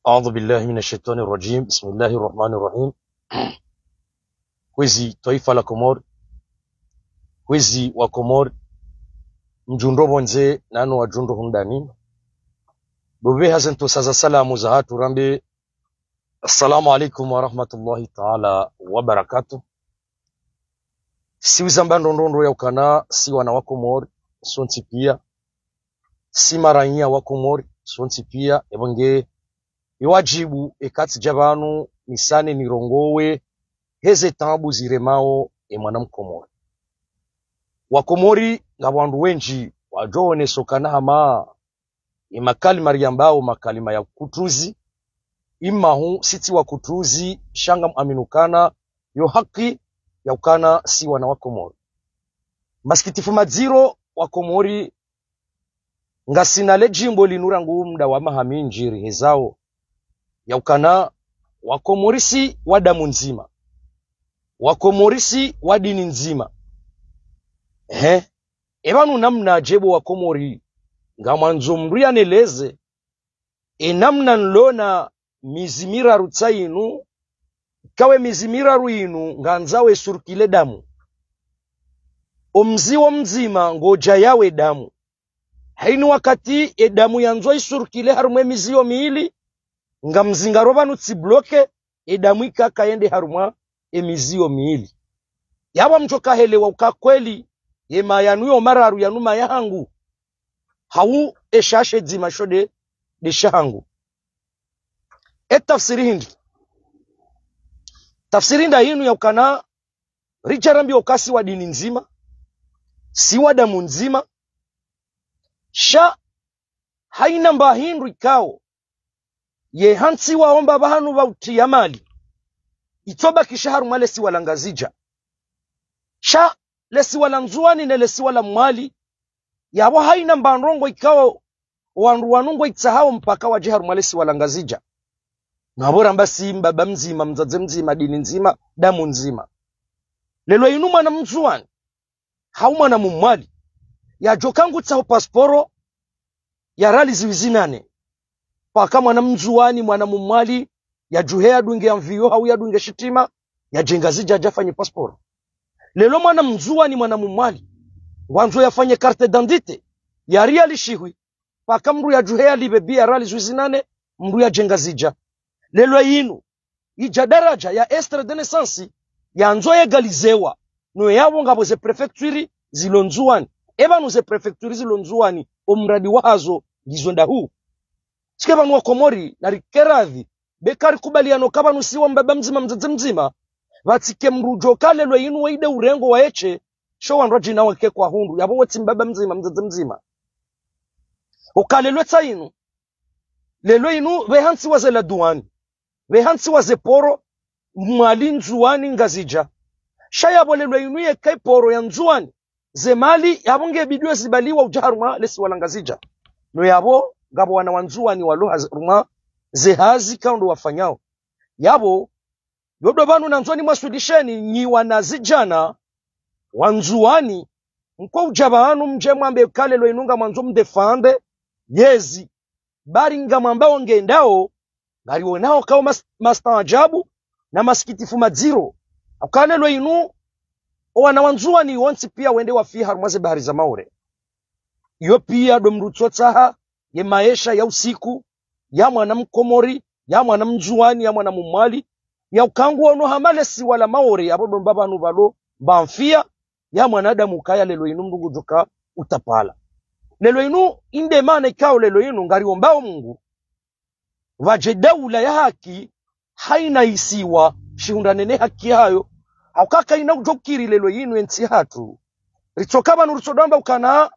أعوذ بالله من الشيطان الرجيم. بسم الله الرحمن الرحيم. Kwezi taifa la Komori, kwezi wa Komori, mjundo bonze nano wajundo hundani. Bube hasanto saza salamu za hatu rambe. Assalamu alaikum wa rahmatullahi ta'ala wa barakatuh. Si wizamba ndondondo ya ukana, si wana wa Komori, sonti pia. Si maranya wa Komori, sonti pia. Ebonge, iwajibu ekati jabanu, nisane nirongowe, heze tambu ziremao mwana Komori. Wakomori nga wandu wenji wajone sokana hama makali mariambao makalima ya kutuzi imahu siti wa kutuzi shanga aminukana yo haki ya ukana si wana Wakomori. Masikitifu madziro Wakomori nga sinale jimbo linura ngumda wa mahaminjiri hezao ya ukana Wakomorisi wadamu nzima, Wakomorisi wadini nzima. Ebanu namna jebo Wakomori nga mwanzo mria neleze namna nlona mizimira rutsainu kawe mizimira ruinu nga nzawe surkile damu omziwo mzima ngoja yawe damu haini wakati damu yanzo isurkile harumwe miziyo miili nga mzingaro banu tsibloke damu ikakaende harumwa emiziyo miili yawa mchoka helewa ukakweli yema yanuyo mararu yanuma yangu hau eshashe dzima shode de shahangu. Tafsiri hindi tafsirinda hinu ya ukana richarambi okasi wa dini nzima si wa damu nzima sha haina mba hindu ikao ye hansi waomba bahanu bauti ya mali itoba kishaharu male si walangazija sha lesi wala nzuani na lesi wala mwali yabo haina mbanrongo ikao wandu wanungo itsahao mpaka wajiharu mwalesi wala ngazija nabora mbasi mbaba mzima mzaze mzima dini nzima damu nzima lelo inuma na mzuani hauma na mumwali ya jokangu tsao pasporo ya rali ziwizinane paka mwana mzuani mwana mumwali ya juhea dunge ya mviyo hau ya dunge shitima ya jengazija jafanye pasporo. Lelo mwana mzua ni mwana mumwali wanzo yafanye carte d'identité ya riali shihwi paka mru ya juhea libebia rali zuizinane mru ya jengazija. Lelo yinu ija daraja ya extrait de naissance ya nzo egalizewa no yabo ngabo ze prefecture zilonzuani eba ze prefecture zilonzuani omradi wazo gizonda huu sikeba nwa Komori na rikeradhi bekari kubaliano kaba nusiwa mbaba mzima mzaze mzima vatike mrujo kale lwe inu waide urengo wa eche show androji na wake kwa hundu yabo wati mbaba mzima mzaze mzima ukale lwe tsainu lelo inu vehansi waze la duani vehansi waze poro mwali nzuani ngazija shayabo lelo inu ye kai poro ya nzuani ze mali yabo ngebidwe zibaliwa ujaruma lesi wala ngazija no yabo ngabo wana wanzuani walo hazuma ze hazi kaundo wafanyao yabo yodo banu na nzoni mwasudisheni nyi wanazijana wanzuani mko ujabanu mje mwambe kale lo inunga mwanzo mdefande yezi bari nga mwambao ngendao ngari wonao kao mastawajabu na masikitifu madziro akane lo inu wana wanzuani wonsi pia wende wafi harumwaze bahari za maure iyo pia domrutsotsaha ye maisha ya usiku ya mwana Mkomori ya mwana mzuani ya mwana mumwali ya ukangu wano hamale si wala maore abodo mbaba nubalo mbanfia ya mwanadamu kaya lelo inu mnungu joka utapala lelo inu inde mane kao lelo inu ngari ombao Mungu waje daula ya haki haina isiwa shihundanene haki hayo haukaka ina ujokiri lelo inu ensi hatu ritokaba nurutodamba ukana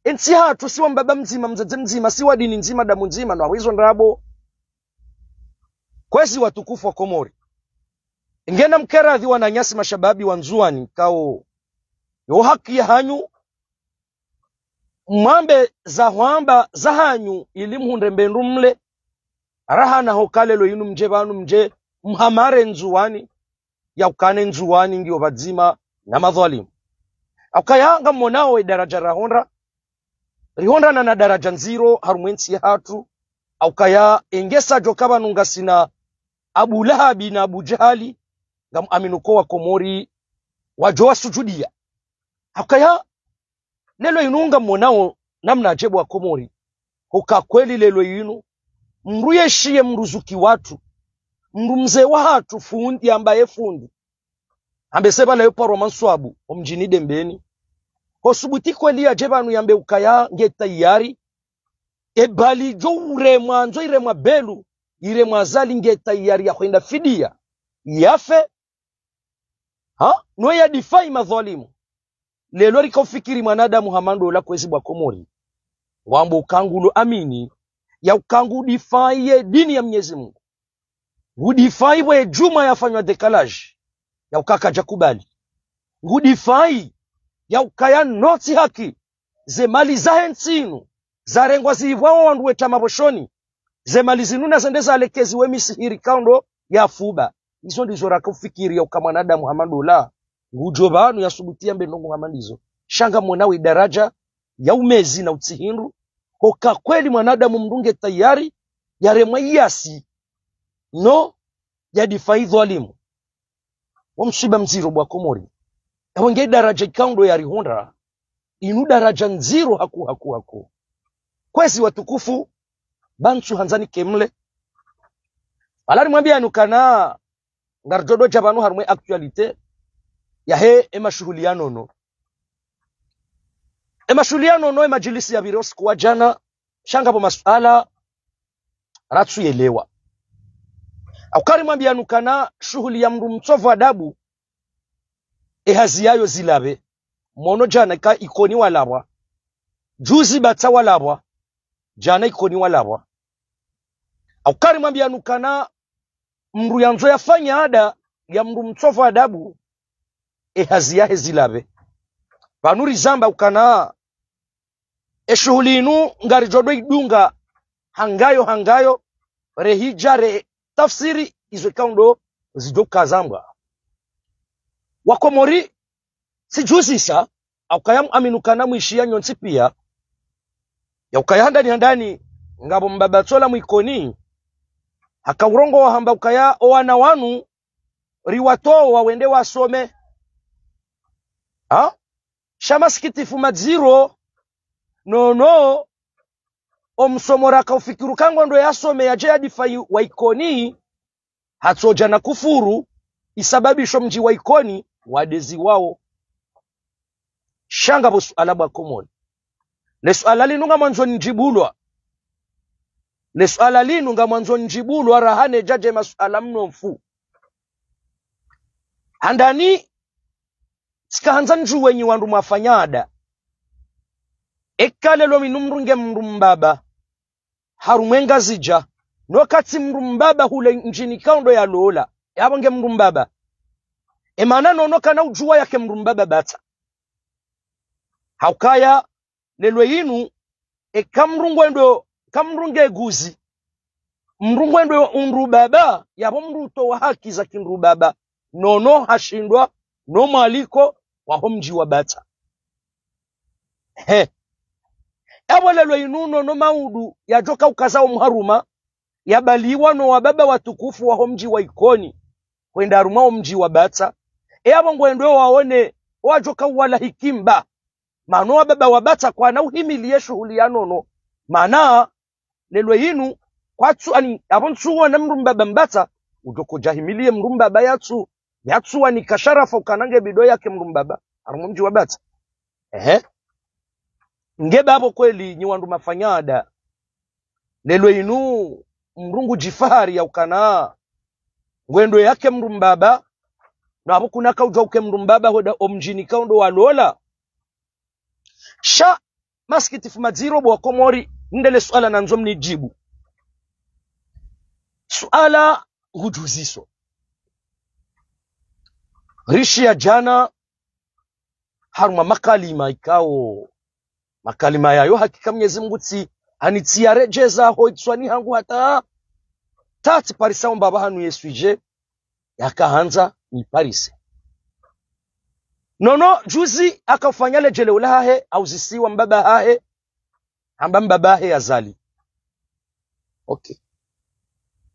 ensi hatu siwa mbaba mzima mzaze mzima siwa dini nzima damu nzima na wizo ndrabo kwezi watukufu wa Komori. Ngena mkeradhi wananyasi mashababi wanzuani kao yo haki ya hanyu mwambe za huamba za hanyu ilimuhunde mbendu mle araha na hokale lo inu mje banu mje mhamare nzuani ya ukane nzuani ngiyo badzima na madhalimu akayanga monao daraja rahonda rihonda na daraja nziro harumwensi hatu au kaya engesa jokaba nunga sina Abu Lahabi na Abu Jahali ngam aminuko wa Komori wajoa sujudia. Au kaya lelo inunga mwanao namna ajebu wa Komori. Huka kweli lelo inu mruyeshie mruzuki watu mrumze watu fundi ambaye fundi ambeseba la yopa romanswabu omjini dembeni kosubuti kweli ajebanu yambe ukaya ngeta yari ebali jo uremwa nzo iremwa belu iremwa zali ngeta yari ya kwenda fidia yafe no ya difai madhalimu lelo rikofikiri mwanadamu hamando la kwezi bwa Komori wambo ukangulo amini ya ukangu difai dini ya Mwenyezi Mungu ngudifai we juma yafanywa dekalaji ya ukaka jakubali ngudifai ya ukaya noti haki ze mali za hensinu za rengwa zivwao wandu weta maboshoni ze mali zinuna zendeza alekezi we misihiri kaundo ya fuba iso ndizo rakafikiri ya ukamanada Muhammadullah ngujobanu ya subutia mbendongo Muhammadizo shanga mwenawe daraja ya umezi na utihindu koka kweli mwanadamu mdunge tayari ya remwa iyasi no ya difai dhalimu wamshiba mziro bwa Komori awenge daraja kaundo ya rihonda inu daraja nziro haku kwezi watukufu bantu hanzani kemle alari mwambia nukana ngarjodo jabanu harumwe actualite ya he emashuhuliano no emajilisi ya biros kwa jana shanga po masuala ratsu yelewa aukari mwambia nukana shuhuli ya mru mtovu adabu haziyayo zilabe mono jana ka ikoni walabwa juzi bata walabwa jana ikoni walabwa aukari mwambia nukana mru yanzo yafanya ada ya mru mtovu adabu haziyahe zilabe vanuri zamba ukana shuhuli inu ngari jodo idunga hangayo rehijare tafsiri izo kaundo zidoka zamba Wakomori sijuzisa aukayam aminukana mwishia nyonsi pia ya ukaya handani ngabo mbabatola mwikoni hakaurongo wa hamba ukaya owana wanu riwato wawende wasome shamaskitifu madziro no omsomora kaufikiru kango ndo yasome ya jadi fai waikoni hatsoja na kufuru isababisho mji waikoni wadezi wao shanga bo suala bwa Komori le suala linunga mwanzo njibulwa rahane jaje masuala mnofu handani sikahanza njuwenyi wandu mwafanyada ekale lo minumrunge mrumbaba harumwenga zija nokati mrumbaba hule njini kaundo ya lola yabonge mrumbaba emana nonoka na ujua yake mrumbaba bata haukaya lelwe yinu kamrunge guzi mrungwendo unrubaba yabo mruto wa haki za kinrubaba nono hashindwa no maliko wa homji wa bata lelo inuno no maudu ya joka ukazao mharuma ya baliwa no wababa watukufu wa homji wa ikoni kwenda aruma mji wa bata ngwendo waone wajoka wala hikimba mano wababa wa bata kwa na uhimilie shughuli ya nono mana lelo inu kwatsu ani abonsuwa na mrumbaba mbata ujoko jahimilie mrumbaba yatsu wani kasharafa ukanange bido yake mrumbaba aruma mji wa bata ngeba hapo kweli nyi wandu mafanyada lelo inu mrungu jifahari ya ukana ngwendo yake mrumbaba na hapo kunaka ujauke mrumbaba hoda omjini kaundo walola sha maskitifu madziro bwa Komori ndele suala na nzomni jibu suala hujuziso rishi ya jana haruma makalima ikao makalima yayo hakika Mwenyezi Mungu anitiarejeza hoitswani hangu hata tati parisa mbaba hanu yesuje yakaanza ni parise nono juzi akafanya lejele ulahe au zisiwa mbaba hahe amba mbaba hahe azali Okay.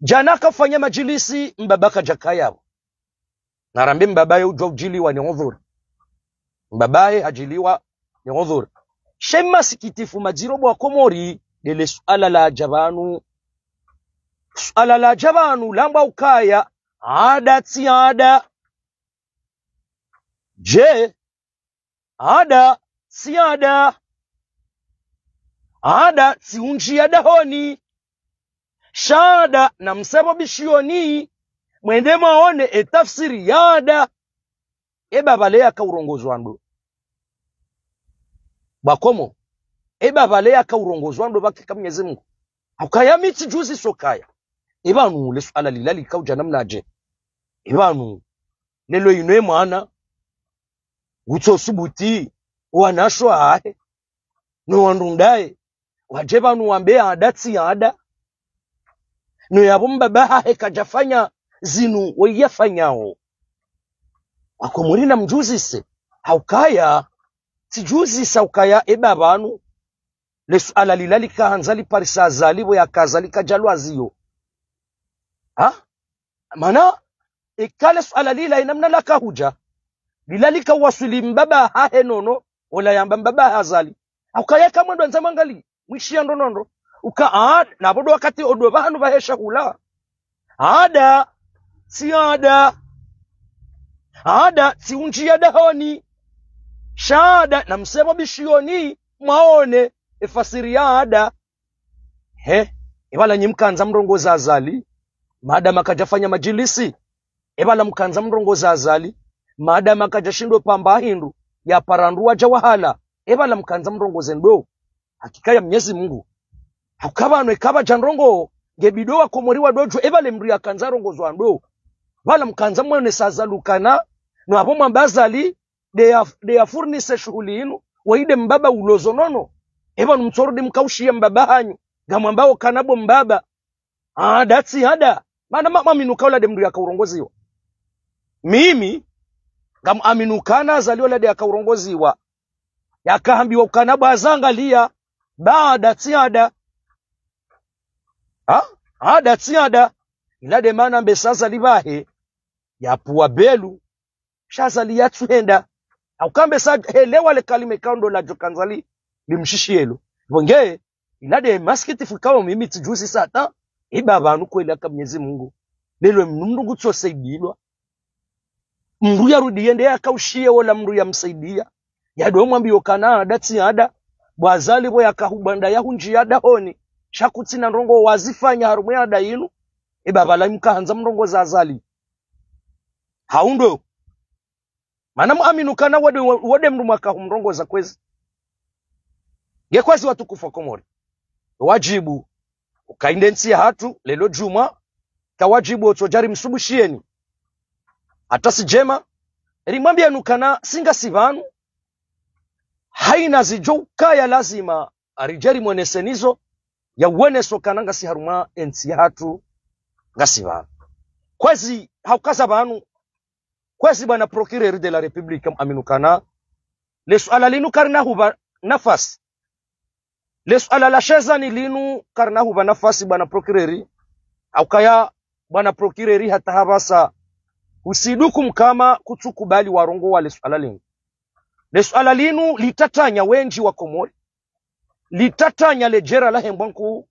Jana kafanya majilisi mbabaka jakayabo. Narambi mbabaye ujiliwa ni udhur. Mbabaye ajiliwa ni udhur. Shema sikitifu majirobo wa Komori lele suala la jabanu. Suala la jabanu lamba ukaya ada ti ada. Je, ada si ada. Ada si unjia dahoni. Shada na msababishioni. Mwende maone etafsiri yada. Balea ka urongozo wandu. Bakomo. Balea ka urongozo wandu baki Mwenyezi Mungu. Ukaya miti juzi sokaya. Ebanu le suala lilali ka ujanamna je. Ebanu lelo yinwe mwana. Uto subuti. Wanashwa ahe. No wandundaye. Wajebanu wambe adati ada. No yabumba baha kajafanya zinu weyafanyao. Wakomurina mjuzi se. Haukaya. Tijuzi sa ukaya abantu. Lesu ala lilalika hanzali parisa zalibo ya kazalika jalwaziyo. Ha? Mana. Ikale su ala lila inamna laka huja. Lilalika wasuli mbaba hahe nono. Wala yamba mbaba hazali. Haukaya kama ndo nzamangali. Mwishia ndonondo. Na bodo wakati odo bahanu bahesha hula. Ada. Si ada. Ada si unjia dahoni. Shada na msababishioni maone efasiri ya ada. Ebala nyimkanza mrongoza azali. Maadama kajafanya majilisi. Ebala mkanza mrongoza azali. Maadama kajashindwe pamba hindu. Ya parandua jawahala. Ebala mkanza mrongoza ndo. Hakika ya Mwenyezi Mungu. Hakabano ikaba janrongo. Gebidoa komoriwa dojo. Ebale mri ya kanza rongozo ndo. Wala mkanza mwene sazalukana. No hapo mbazali. De furnise shughuli inu. Waide mbaba ulozo nono. Ebanu mtorudi mkaushia mbaba hanyu. Gamambao kanabo mbaba. Datsi hada. Mana mama minukawla de mru ya kaurongoziwa. Mimi. Gamu aminukana zalio la de ya kaurongoziwa. Yakahambiwa ukanabo azangalia. Datsi hada. Datsi hada. Ilade mana mbesaza libahe. Yapuwa belu. Shazali yatuenda. Aukambe sa helewa le kalime kaundo la jokanzali. Limshishielo. Wonge. Ilade maskiti fukao mimi tujuzi sata. Abantu kweli aka Mwenyezi Mungu. Lelo mnungu tsosaidilwa. Mndu ya rudiende ya kaushie wala mndu ya msaidia. Yado mwambio kana dati ada. Bwazali bo yakahubanda ya hunji ya dahoni. Shakutina nrongo wazifanya harumu ya dainu. Bala mkahanza mrongo za azali. Haundo. Mana muaminukana wade mndu mwaka mrongo za kwezi. Gekwazi watu kufa Komori. Wajibu. Ukaindensi hatu. Lelo juma. Kawajibu otojari msubushieni. Atasi jema. Erimambia nukana singa sivanu. Haina zijoka ya lazima. Arijari mwenesenizo. Ya uweneso kananga si haruma ensi hatu. Ngasivanu. Kwezi haukaza banu. Kwezi bana procureur de la République aminukana. Lesu ala linu karna huba nafasi. Lesu ala la shezani linu karna huba nafasi bana procureur. Aukaya bana procureur hata habasa. Usidukum kama kutukubali warongo wa lesu ala linu. Lesu ala linu litatanya wenji wa Komori. Litatanya lejera la hembwanku.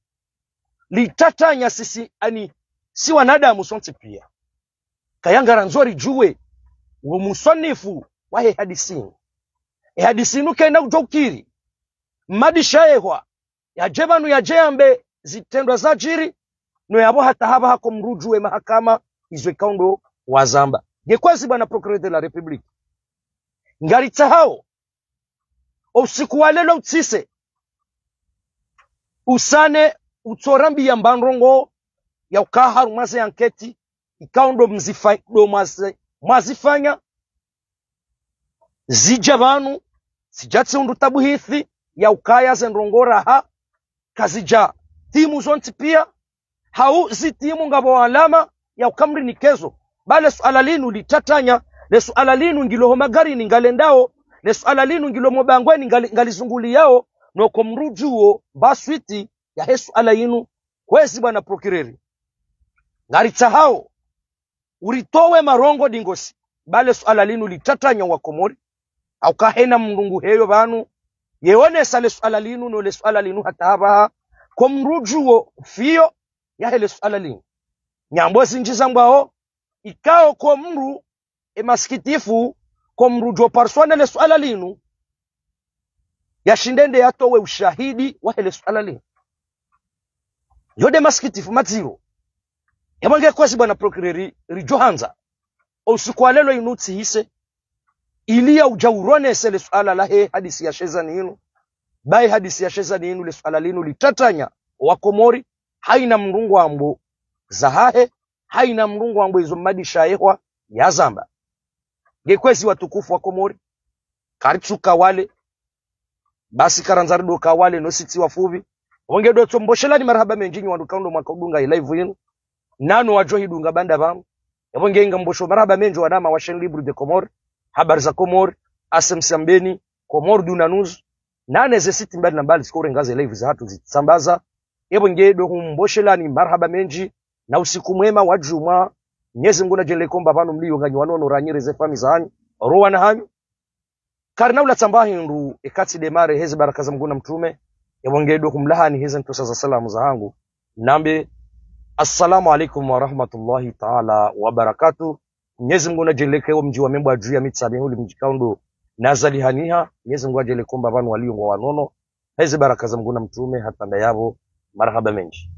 Litatanya sisi si wanadamu sonti pia. Kayangara nzori juwe. Umusonifu wahe hadisini. Hadisinu kena ujokiri. Madishaehwa. Ya jebanu ya jeambe zitendwa zajiri. No yabo hata haba hako mrujuwe mahakama. Izwe kaundo wazamba. Gekwazi bana procureur de la République. Ngarita hao. Usiku walelo utise. Usane utorambi ya mbandrongo. Ya ukaharu maze anketi. Ikaundo mwazifanya. Zijabanu. Sijatse undu tabuhithi. Ya ukaya zenrongora ha. Kazija. Timu zonti pia. Hau zitimu ngabo alama. Ya ukamri nikezo. Bale suala linu litatanya. Le suala linu ngilo homagari ni ngalendao. Le suala linu ngilo mobangwe ni ngalizunguli yao. Noko mrujuo baswiti. Ya he suala yinu. kwezi bwana prokireri ngaritsa hao uritowe marongo dingosi bale suala linu litatanya wa Komori au kahena mrungu heyo banu yeone sale suala linu no le suala linu hataba kwa mrujuo fio ya hele suala linu nyambo zinjiza mbao ikao kwa mru emaskitifu kwa mrujuo parswana le suala linu yashindende yatowe ushahidi wa hele suala linu yode maskitifu maziro yamange kwesi bwana prokireri rijohanza usikwalelo inuti hise ilia ujaurone sele suala la he hadisi ya sheza ninu bai hadisi ya sheza ninu le suala linu litatanya wa Komori haina mrungu ambo zahahe haina mrungu ambo izo madisha ehwa ya zamba gekwezi watukufu wa Komori karitsuka wale basi karanzarido kawale no siti wafuvi ongedo tomboshelani marhaba menjinyi wandukando mwakudunga live yinu nano wajohidunga banda bamu yabongenga mbosho marhaba menjo wadama wa Chaîne Libre de Comores habari za Komori asemsambeni Komori dunanuz nane ze siti mbali na mbali sikore ngaze live za hatu zisambaza yabongedo humboshelani marhaba menji na usiku mwema wa Juma Mwenyezi Mungu najele komba vanu mlio nganyi wanono ranyire ze fami za hanyu roa na hanyu karnaula tambahi ndu ekati demare hezi baraka za Mungu na mtume yabongedo kumlahani hezi ntosa za salamu za hangu nambe assalamu alaikum wa rahmatullahi ta'ala wa barakatuh. Mwenyezi Mungu najeleke wa mji wa membo juu ya mitsabe huli mji kaundo nazali haniha Mwenyezi Mungu ajele komba vanu walio wanono hezi baraka za Mungu na mtume hatanda yabo marhaba menji.